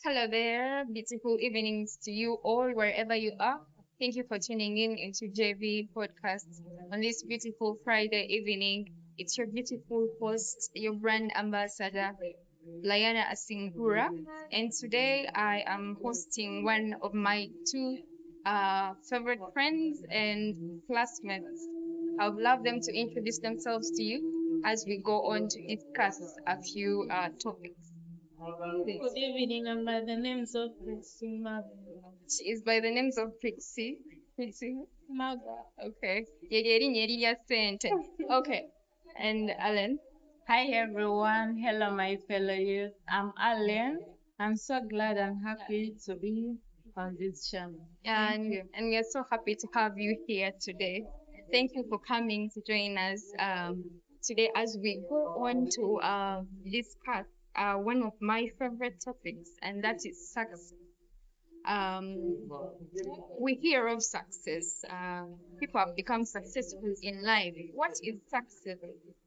Hello there, beautiful evenings to you all, wherever you are. Thank you for tuning in into JV Podcast on this beautiful Friday evening. It's your beautiful host, your brand ambassador, Layana Asingura, and today I am hosting one of my two favorite friends and classmates. I would love them to introduce themselves to you as we go on to discuss a few topics. Good evening, I'm by the names of Christine She is by the names of Pixie. Pixie. Maga. Okay. Yegeri Nyeri Sente. Okay. And Alan. Hi everyone, hello my fellow youth. I'm Alan. I'm so glad and happy to be on this channel. And we are so happy to have you here today. Thank you for coming to join us today as we go on to discuss one of my favorite topics, and that is success. Um, we hear of success. People have become successful in life. What is success?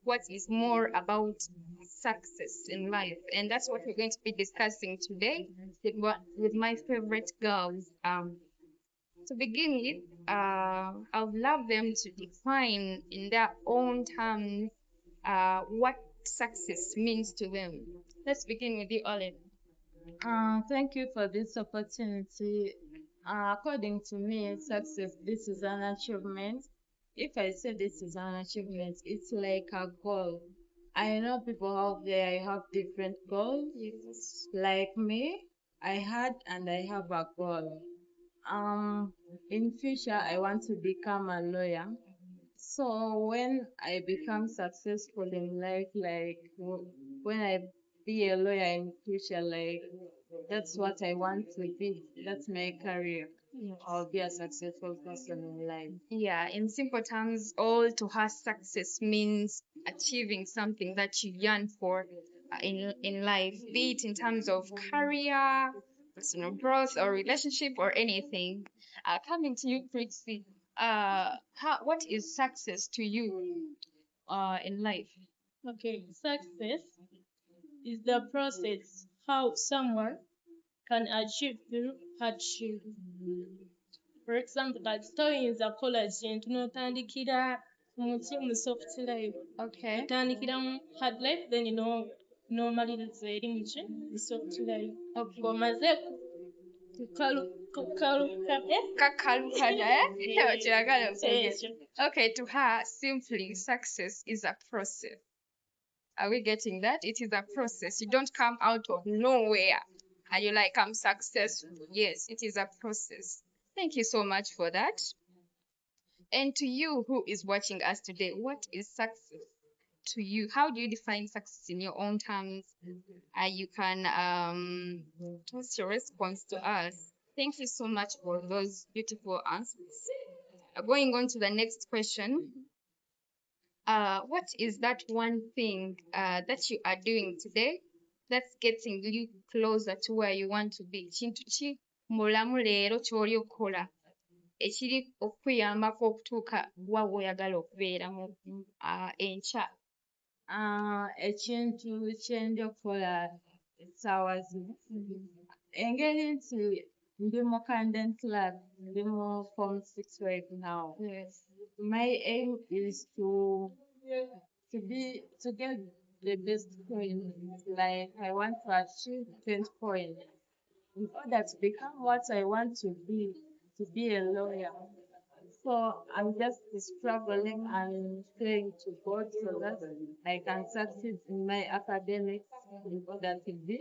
What is more about success in life? And that's what we're going to be discussing today with my favorite girls. To begin with, I would love them to define in their own terms what success means to them. Let's begin with you, Olive. Thank you for this opportunity. According to me, success, this is an achievement. If I say this is an achievement, it's like a goal. I know people out there have different goals. Yes. Like me, I had and I have a goal. Um, in future, I want to become a lawyer. So when I become successful in life, like when I be a lawyer in future, like that's what I want to be. That's my career. Yes. I'll be a successful person in life. Yeah, in simple terms, all to her success means achieving something that you yearn for in life, be it in terms of career, personal growth, or relationship, or anything. Coming to you, Trixie, what is success to you in life? Okay, success is the process how someone can achieve through hardship. For example, toyinza kukola kintu n'otandikira mu soft life. Okay. Otandikira mu hard life then n'omaliriza eri mu ki mu soft life. Okay. Ng'omaze kukaluka Kakalukana, eh? Kyagala okwogera. ekyo. Okay, to her, simply success is a process. Are we getting that? It is a process. You don't come out of nowhere and you're like, I'm successful. Yes, it is a process. Thank you so much for that. And to you who is watching us today, what is success to you? How do you define success in your own terms? You can toss your response to us. Thank you so much for those beautiful answers. Going on to the next question. What is that one thing that you are doing today that's getting you closer to where you want to be? Kintu ki mu bulamu leero ky'oli okukola ekiri okukuyambako okutuuka wa w'oyagala okubeera mu enkya? Ekintu kye ndi okukola essaawa zino engeri nti ndi mu Camden Club, ndi mu Form 6 right now. Yes. My aim is to get the best points. Like I want to achieve 20 points in order to become what I want to be a lawyer. So I'm just struggling and praying to God so that I can succeed in my academics in order to be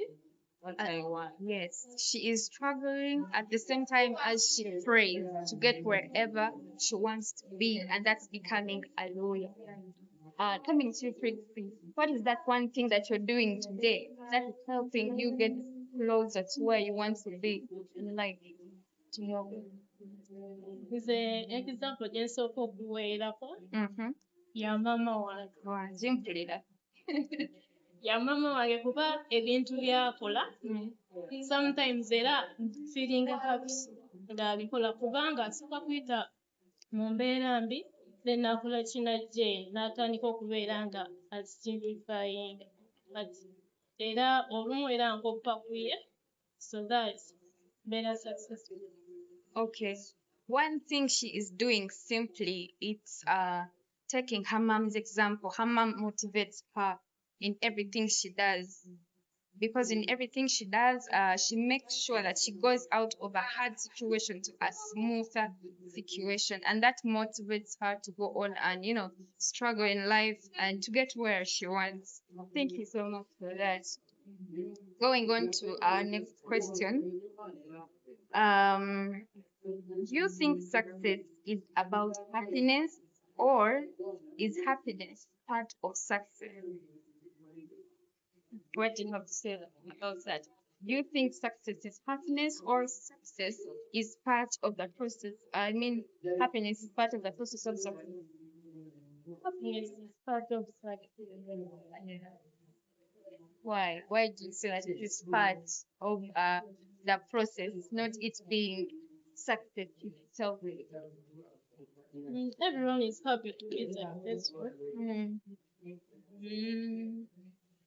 what I want. Yes, she is struggling at the same time as she prays to get wherever she wants to be, and that's becoming a lawyer. Coming to you, Trixie, what is that one thing that you're doing today that is helping you get closer to where you want to be in life? Nze example gye nsooka okuweerako Mm-hmm. ya maama wange. Zimpulira. Ya maama wange kuba ebintu by'akola sometimes era feeling happy ng'abikola kubanga asooka kuyita mu mbeera mbi then n'akola kinajje n'atandika okubeera nga asimplifying but era olumu era nkoppa ku ye So that's better success. Okay. One thing she is doing simply, it's taking her mom's example. Her mom motivates her in everything she does. Because in everything she does, she makes sure that she goes out of a hard situation to a smoother situation, and that motivates her to go on and struggle in life and to get where she wants. Thank you so much for that. Going on to our next question. Um, do you think success is about happiness, or is happiness part of success? What do you have to say about that? Do you think success is happiness, or success is part of the process? I mean, happiness is part of the process of success. Happiness is part of success. Why? Why do you say that it is part of the process, not it being success itself? Everyone is happy to be successful. Mm. Mm.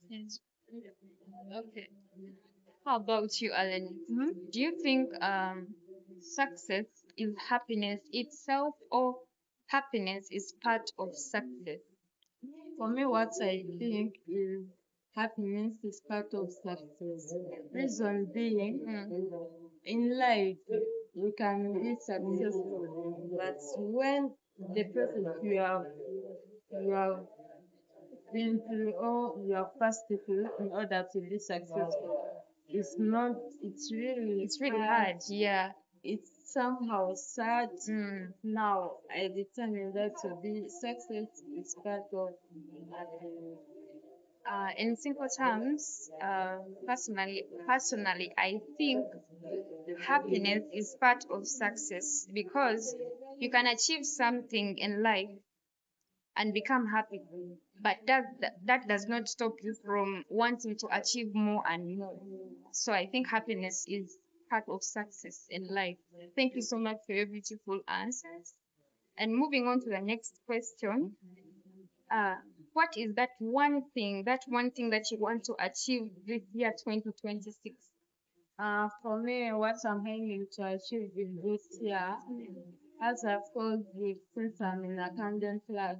Yes. Okay. How about you, Alan? Do you think success is happiness itself, or happiness is part of success? For me, what I think is happiness is part of success. Reason being, in life, you can be successful, but when the process you have been through or you have passed through in order to be successful, it's not. It's really hard, yeah. It's somehow sad. Mm. Now I determined that to be success is part of happiness. In simple terms, personally, I think happiness is part of success, because you can achieve something in life and become happy, but that does not stop you from wanting to achieve more and more. So I think happiness is part of success in life. Thank you so much for your beautiful answers. And moving on to the next question. uh, what is that one thing that you want to achieve this year 2026? For me, what I'm aiming to achieve in this year, as I've told you since I'm in accounting class,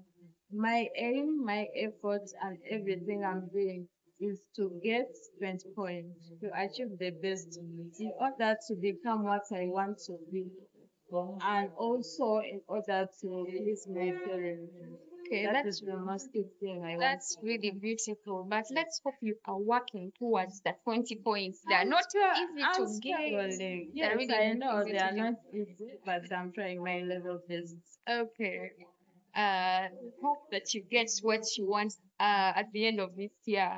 my aim, my effort, and everything I'm doing is to get 20 points, to achieve the best in order to become what I want to be, and also in order to please my parents. Okay, That is the most thing I want. that's really beautiful. But let's hope you are working towards the 20 points. They are not easy I'm to get. struggling. They're Yes, really I not know easy they to are get. not easy, but I'm trying my level best. Okay. Hope that you get what you want at the end of this year,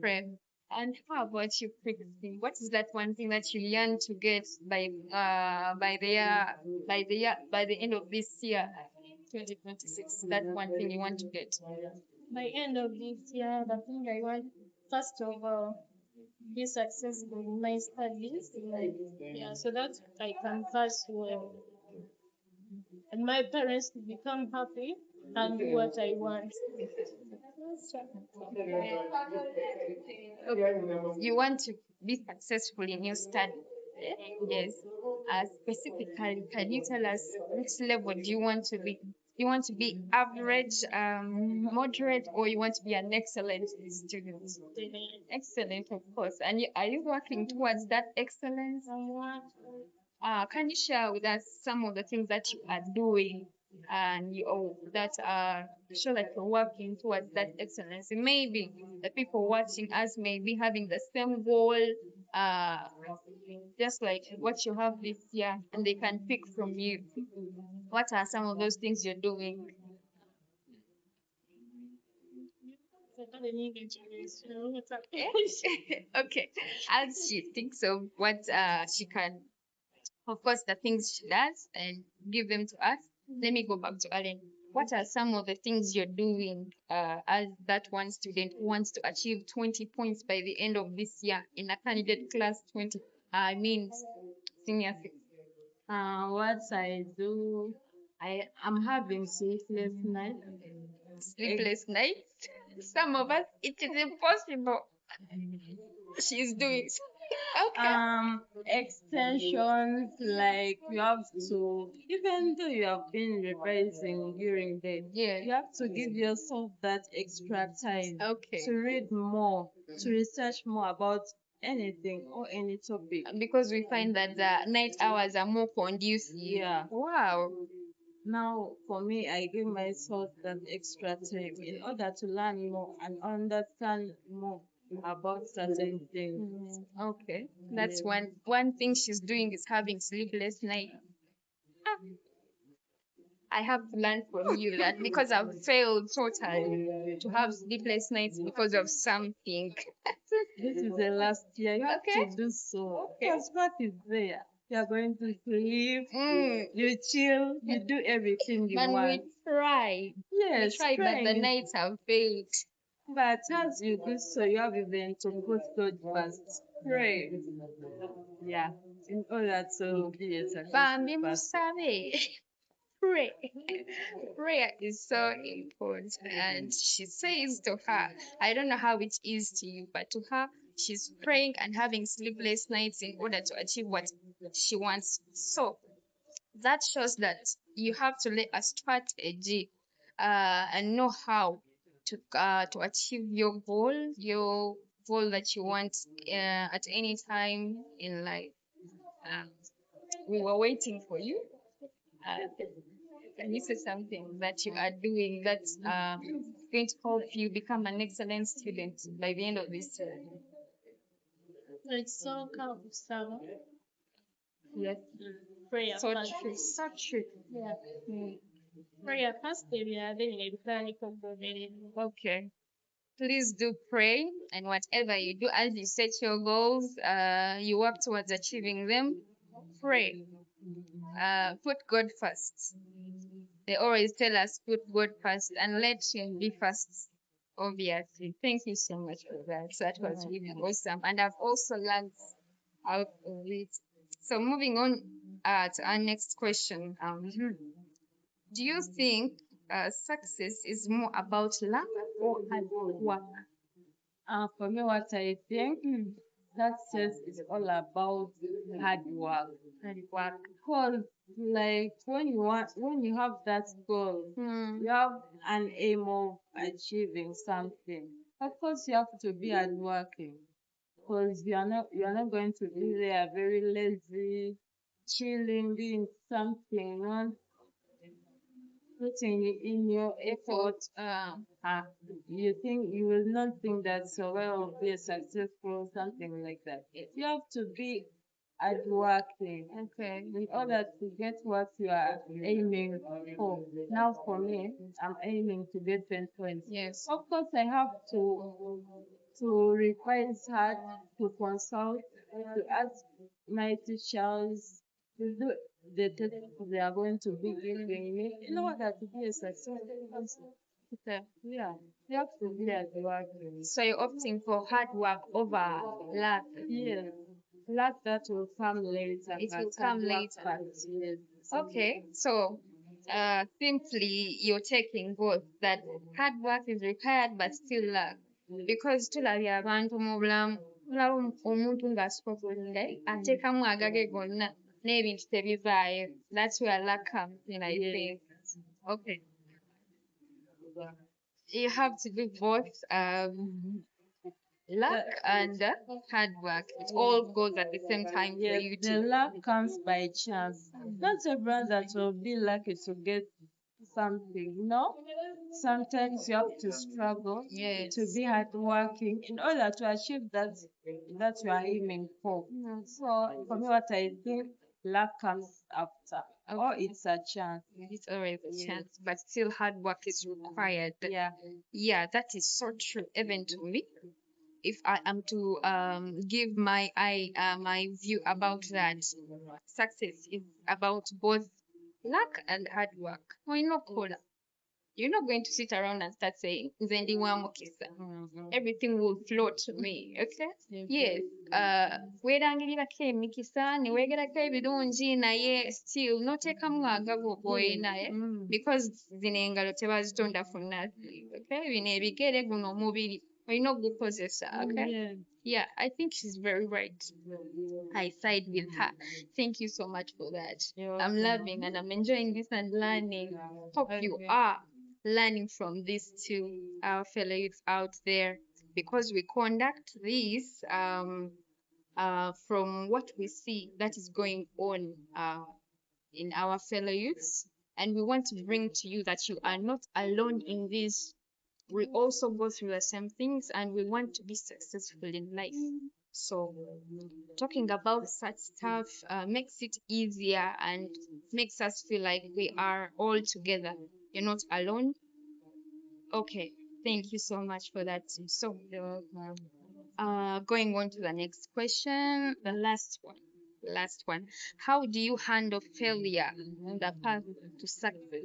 friend. And how about you, Christy? What is that one thing that you yearn to get by the end of this year, 2026? That one thing you want to get. By end of this year, the thing I want, first of all, be successful in my studies. Yeah, so that I can pass well. And my parents to become happy and do what I want. Okay. You want to be successful in your study. Yes. Specifically, can you tell us which level do you want to be? Do you want to be average, moderate, or you want to be an excellent student? Excellent, of course. And are you working towards that excellence? Can you share with us some of the things that you are doing and that show that you're working towards that excellence? Maybe the people watching us may be having the same goal, uh, just like what you have this year, and they can pick from you. What are some of those things you're doing? Okay, as she thinks of what she can, of course, the things she does, and give them to us. Let me go back to Ellen. What are some of the things you're doing as that one student who wants to achieve 20 points by the end of this year in a candidate class 20? I mean, senior six. What I do, I'm having sleepless nights. Sleepless nights. Some of us, it is impossible. She's doing. Okay. Extensions, like you have to, even though you have been revising during the day, Yeah. you have to give yourself that extra time Okay. to read more, to research more about anything or any topic. Because we find that the night hours are more conducive. Yeah. Wow. Now, for me, I give myself that extra time in order to learn more and understand more about certain things. Okay. That's Yeah. one thing she's doing is having sleepless night. Ah, I have to learn from you that because I've failed totally to have sleepless nights because of something. This is the last year. You have Okay. to do so. Okay. Because what is there? You are going to sleep, Mm. you chill, you do everything you Man, want. we try. We Yes, try, but the trying. nights have failed. But as you do so, you have even to put God first. Pray. Yeah. In order to be a Bambi successful person. Musabe. Pray. Prayer is so important. And she says to her, I don't know how it is to you, but to her, she's praying and having sleepless nights in order to achieve what she wants. So that shows that you have to lay a strategy and know how to achieve your goal that you want at any time in life. Um, we were waiting for you. And this is something that you are doing that's going to help you become an excellent student by the end of this year. It's so kind of sound. Yes, Prayer so first. true, so true. Yeah. Mm, Prayer first, then you plan it for okay. Please do pray, and whatever you do, as you set your goals, you work towards achieving them. Pray. Put God first. They always tell us put God first and let Him be first. Obviously. Thank you so much for that. That was really awesome. And I've also learned out of it. So moving on to our next question. Do you think success is more about luck or hard work? For me, what I think, success is all about hard work. Hard work. Because, like, when you have that goal, you have an aim of achieving something. Of course, you have to be hardworking. Because you are not going to be there very lazy, chilling, doing something, not putting in your effort. Ah, you will not think that so well be a successful, something like that. You have to be hardworking Okay. in order to get what you are aiming for. Now, for me, I'm aiming to get 10 points. Yes. Of course, I have to revise hard, to consult, to ask my teachers to do the test they are going to be giving me in order to be a successful person. Okay. Yeah, you have to be hardworking. So you're opting for hard work over luck. Yes, luck that will come later. It will but come hard work later. first, yes. Okay, so simply you're taking both that hard work is required but still luck. Because tulabye abantu mu bulamu tulaba omuntu ng'asikozoledde ateekamu agage gonna n'ebintu tebivaayo. That's where luck comes in, I think. Okay. You have to do both luck and hard work. It all goes at the same time for Yes, you the to. luck comes by chance. Not everyone that will be lucky to get something, no? Sometimes you have to struggle Yes. to be hardworking in order to achieve that you are aiming for. So for me, what I think, luck comes after, or it's a chance. It's always a chance, but still hard work is required. Yeah. Yeah, that is so true. Even to me, if I am to give my view about that, success is about both luck and hard work. Why not call? You're not going to sit around and start saying Zendi Wamukisa. Everything will flow to me. Okay? Yes. Weerangirira emikisa ne weegerako ebirungi naye still noteekamu agago g'oyinaye because zino engalo tebazitonda for nothing. Okay? Bino ebigere guno omubiri olina ogukozesa. Okay? Yeah, I think she's very right. I side with her. Thank you so much for that. I'm loving and I'm enjoying this and learning. Hope you are learning from this too, our fellow youths out there, because we conduct this from what we see that is going on in our fellow youths. And we want to bring to you that you are not alone in this. We also go through the same things and we want to be successful in life. So, talking about such stuff makes it easier and makes us feel like we are all together. You're not alone. Okay, thank you so much for that. So, going on to the next question, the last one. Last one. How do you handle failure on the path to success?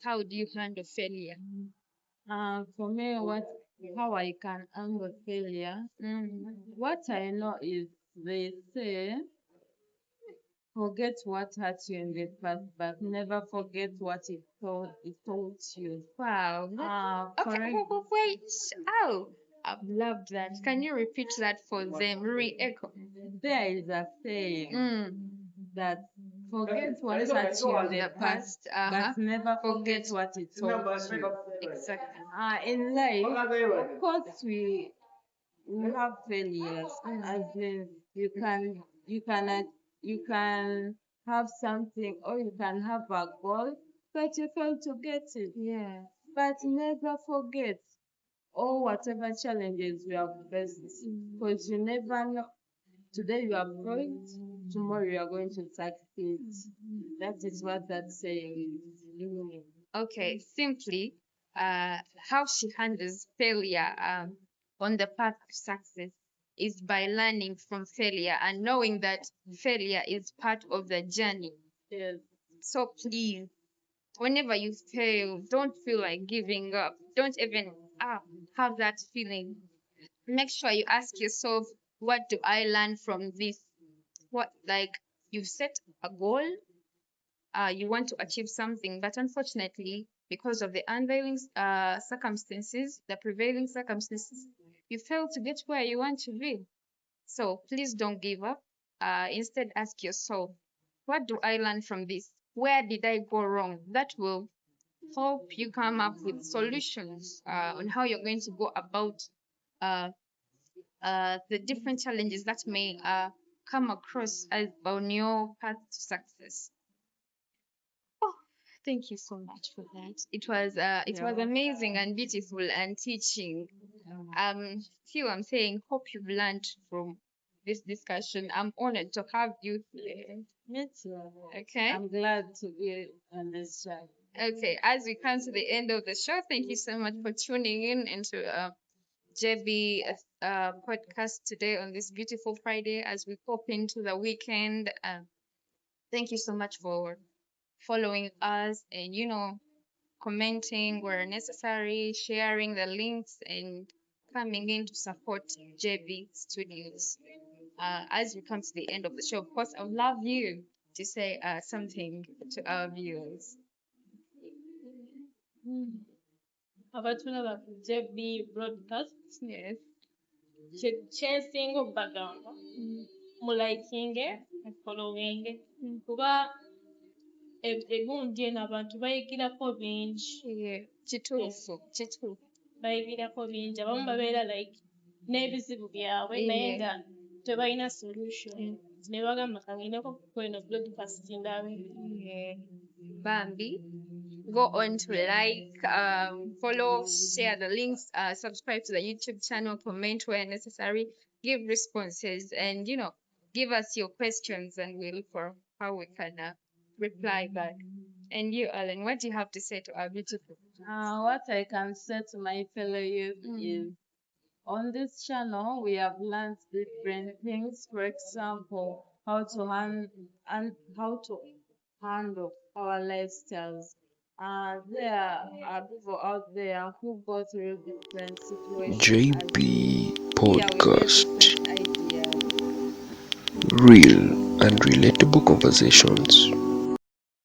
How do you handle failure? For me, how I can handle failure, what I know is they say forget what hurt you in the past, but never forget what it taught you. Wow. Okay. Correct. Wait. Oh, I've loved that. Can you repeat that for them? Re-echo. There is a saying Mm. that forget what hurt you in the past, but never forget what it taught you. Exactly. In life, of course, we have failures, as in you can have something or you can have a goal, but you fail to get it. Yeah. But never forget all whatever challenges you have faced, because you never know. Today you are failed, tomorrow you are going to succeed. That is what that saying is. Okay, simply, how she handles failure on the path to success is by learning from failure and knowing that failure is part of the journey. Yes. So please, whenever you fail, don't feel like giving up. Don't even have that feeling. Make sure you ask yourself, what do I learn from this? What, like, you've set a goal, you want to achieve something, but unfortunately, because of the unveiling circumstances, the prevailing circumstances, you fail to get where you want to be. So please don't give up. Instead, ask yourself, what do I learn from this? Where did I go wrong? That will help you come up with solutions on how you're going to go about uh, the different challenges that may come across as on your path to success. Oh, thank you so much for that. It was amazing and beautiful and teaching. Still I'm saying hope you've learned from this discussion. I'm honored to have you here. Me too. Okay. I'm glad to be on this show. Okay, as we come to the end of the show, thank you so much for tuning in into JB podcast today on this beautiful Friday as we pop into the weekend. Thank you so much for following us and commenting where necessary, sharing the links, and coming in to support JB Studios. As we come to the end of the show, of course, I would love you to say something to our viewers. Abatuna ba JB broadcast Yes. kyensinga okubagamba mulayikinge mufolowinge kuba egundi eno abantu bayigirako bingi. Yeah. Kituufu. Kituufu. Bayigirako bingi, abamu babeera like n'ebizibu byabwe naye nga tebalina solution ne bagamba kangendeko kweno broadcast ndabe. Yeah. Bambi. Go on to like, follow, share the links, subscribe to the YouTube channel, comment where necessary, give responses, and give us your questions, and we'll look for how we can reply back. And you, Alan, what do you have to say to our beautiful? What I can say to my fellow youth is, on this channel, we have learned different things. For example, how to handle our lifestyles. There are people out there who go through different situations. JB Yeah, we get Podcast. different ideas. Real and relatable conversations.